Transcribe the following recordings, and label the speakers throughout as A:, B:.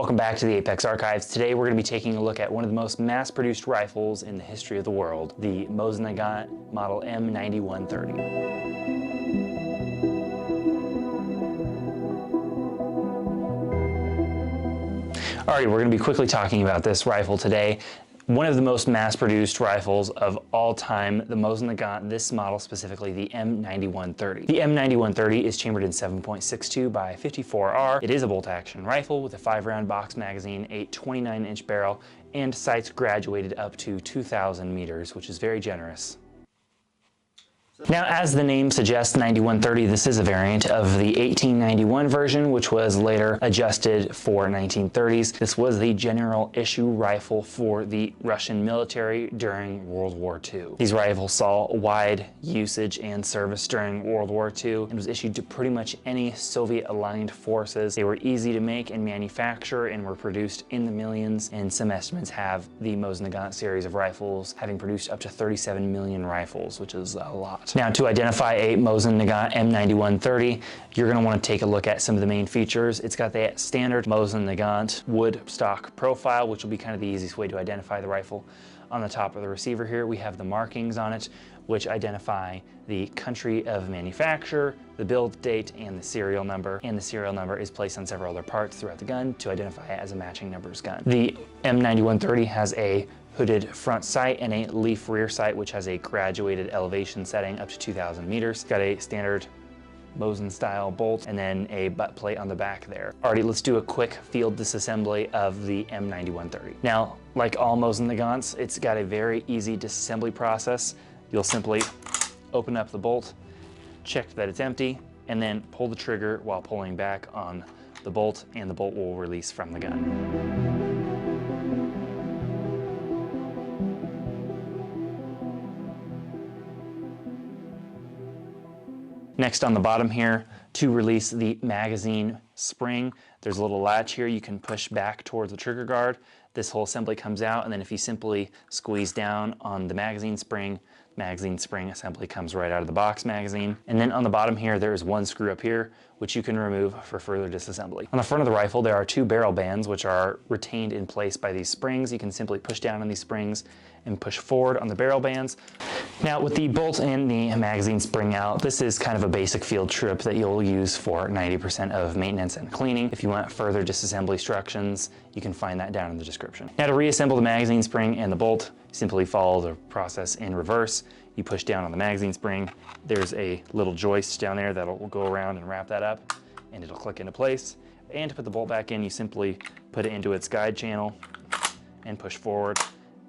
A: welcome back to the Apex Archives. Today we're going to be taking a look at one of the most mass-produced rifles in the history of the world, the Mosin Nagant model M9130. Alright, we're going to be quickly talking about this rifle today. One of the most mass-produced rifles of all time, the Mosin Nagant, this model specifically, the M9130. The M9130 is chambered in 7.62 by 54R. It is a bolt-action rifle with a 5-round box magazine, a 29-inch barrel, and sights graduated up to 2,000 meters, which is very generous. Now, as the name suggests, 9130, this is a variant of the 1891 version, which was later adjusted for 1930s. This was the general issue rifle for the Russian military during World War II. These rifles saw wide usage and service during World War II and was issued to pretty much any Soviet-aligned forces. They were easy to make and manufacture and were produced in the millions, and some estimates have the Mosin Nagant series of rifles having produced up to 37 million rifles, which is a lot. Now, to identify a Mosin Nagant M9130, you're going to want to take a look at some of the main features. It's got that standard Mosin Nagant wood stock profile, which will be kind of the easiest way to identify the rifle. On the top of the receiver here, we have the markings on it, which identify the country of manufacture, the build date, and the serial number. And the serial number is placed on several other parts throughout the gun to identify it as a matching numbers gun. The M9130 has a hooded front sight and a leaf rear sight, which has a graduated elevation setting up to 2,000 meters. It's got a standard Mosin style bolt and then a butt plate on the back there. Alrighty, let's do a quick field disassembly of the M9130. Now, like all Mosin Nagants, it's got a very easy disassembly process. You'll simply open up the bolt, check that it's empty, and then pull the trigger while pulling back on the bolt, and the bolt will release from the gun. Next, on the bottom here, to release the magazine spring, there's a little latch here you can push back towards the trigger guard. This whole assembly comes out, and then if you simply squeeze down on the magazine spring assembly comes right out of the box magazine. And then on the bottom here, there is one screw up here, which you can remove for further disassembly. On the front of the rifle, there are two barrel bands, which are retained in place by these springs. You can simply push down on these springs and push forward on the barrel bands. Now, with the bolt and the magazine spring out, this is kind of a basic field trip that you'll use for 90% of maintenance and cleaning. If you want further disassembly instructions, you can find that down in the description. Now, to reassemble the magazine spring and the bolt, simply follow the process in reverse. You push down on the magazine spring. There's a little joist down there that will go around and wrap that up, and it'll click into place. And to put the bolt back in, you simply put it into its guide channel and push forward,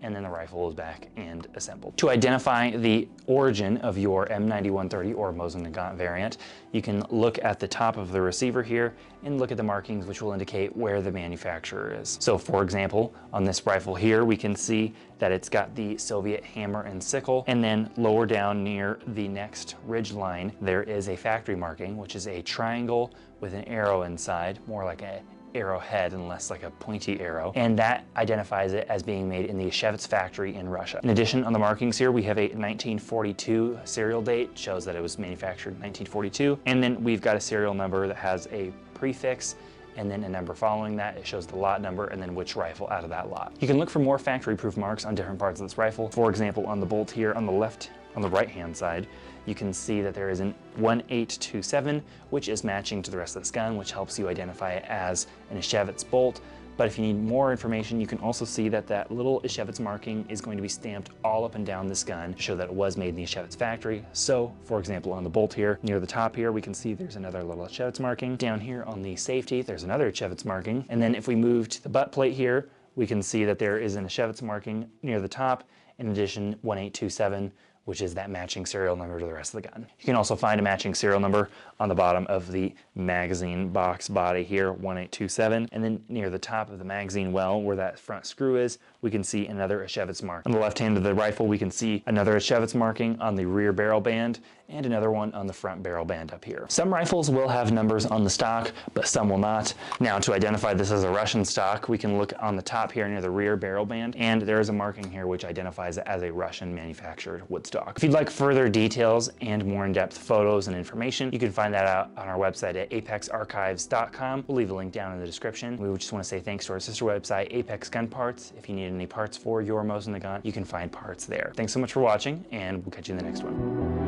A: and then the rifle is back and assembled. To identify the origin of your M9130 or Mosin Nagant variant, you can look at the top of the receiver here and look at the markings, which will indicate where the manufacturer is. So, for example, on this rifle here, we can see that it's got the Soviet hammer and sickle, and then lower down near the next ridge line, there is a factory marking, which is a triangle with an arrow inside, more like a arrowhead and less like a pointy arrow, and that identifies it as being made in the Ishevets factory in Russia. In addition, on the markings here, we have a 1942 serial date, shows that it was manufactured in 1942, and then we've got a serial number that has a prefix and then a number following that. It shows the lot number and then which rifle out of that lot. You can look for more factory proof marks on different parts of this rifle. For example, on the bolt here on the right hand side, you can see that there is an 1827, which is matching to the rest of this gun, which helps you identify it as an Ishevets bolt. But if you need more information, you can also see that that little Ishevets marking is going to be stamped all up and down this gun to show that it was made in the Ishevets factory. So, for example, on the bolt here, near the top here, we can see there's another little Ishevets marking. Down here on the safety, there's another Ishevets marking. And then if we move to the butt plate here, we can see that there is an Ishevets marking near the top. In addition, 1827, which is that matching serial number to the rest of the gun. You can also find a matching serial number on the bottom of the magazine box body here, 1827, and then near the top of the magazine well, where that front screw is, we can see another Ishevets mark. On the left hand of the rifle, we can see another Ishevets marking on the rear barrel band, and another one on the front barrel band up here. Some rifles will have numbers on the stock, but some will not. Now, to identify this as a Russian stock, we can look on the top here near the rear barrel band, and there is a marking here which identifies it as a Russian manufactured wood stock. If you'd like further details and more in-depth photos and information, you can find that out on our website at apexarchives.com. We'll leave a link down in the description. We just want to say thanks to our sister website, Apex Gun Parts. If you need any parts for your Mosin Nagant, you can find parts there. Thanks so much for watching, and we'll catch you in the next one.